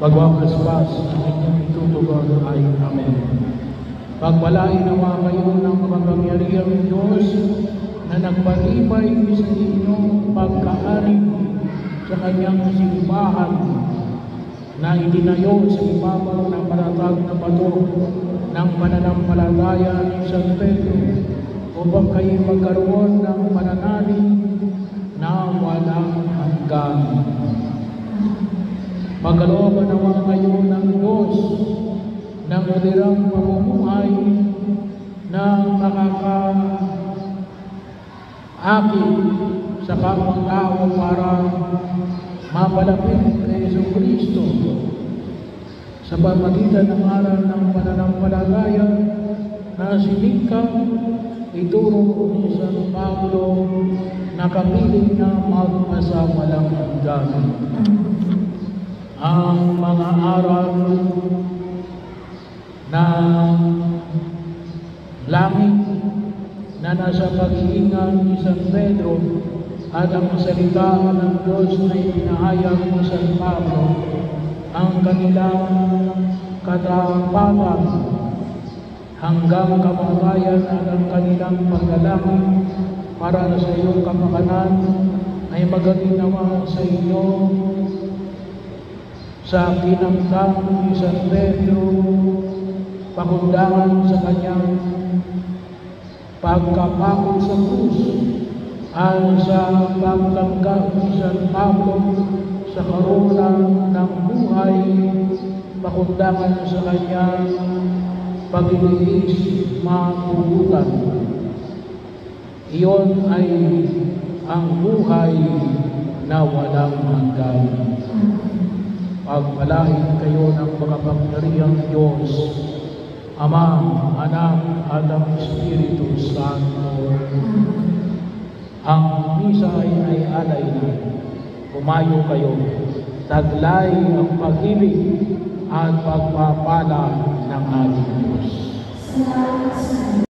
Magwapaspas ang inyong itutugon ay Amen. Pagpalain nawa kayo ng makapangyarihang Diyos na nagpalibay sa inyong pagkaanib sa kanyang simbahan na itinayo sa ibabaw ng matatag na bato ng pananampalataya ni San Pedro upang kayo magkaroon ng pananalig na walang hanggan. Pagkalooban naman kayo ng Diyos ng ulirang pamumuhay na makakaakit sa kapwa-tao para mapalapit kay Jesucristo sa pamagitan ng aral ng pananampalataya na sinikap ituro ni San Pablo na kapiling na magpasawalang hanggan. Ang mga aral ng langit na nasa pag-iingat ni San Pedro at ang salita ng Diyos na ipinahayag ni San Pablo, ang kanilang katapatan hanggang kamatayan at ang kanilang pagdalangin para sa iyong kapakanan ay magaginawa sa inyo sa kinamtang ni San Pedro, pakundangan sa kanyang pagkapako sa krus at sa pagtanggap ni San Pablo sa karuna ng buhay, pakundangan sa kanyang pag-ibig mapugutan. Iyon ay ang buhay na walang hanggan. Pagpalain kayo ng makapangyarihang Diyos, Ama, Anak, at ang Espiritu Santo. Ang misa ay alay na. Pumayo kayo. Taglay ang pag-ibig at pagpapala ng ating Diyos.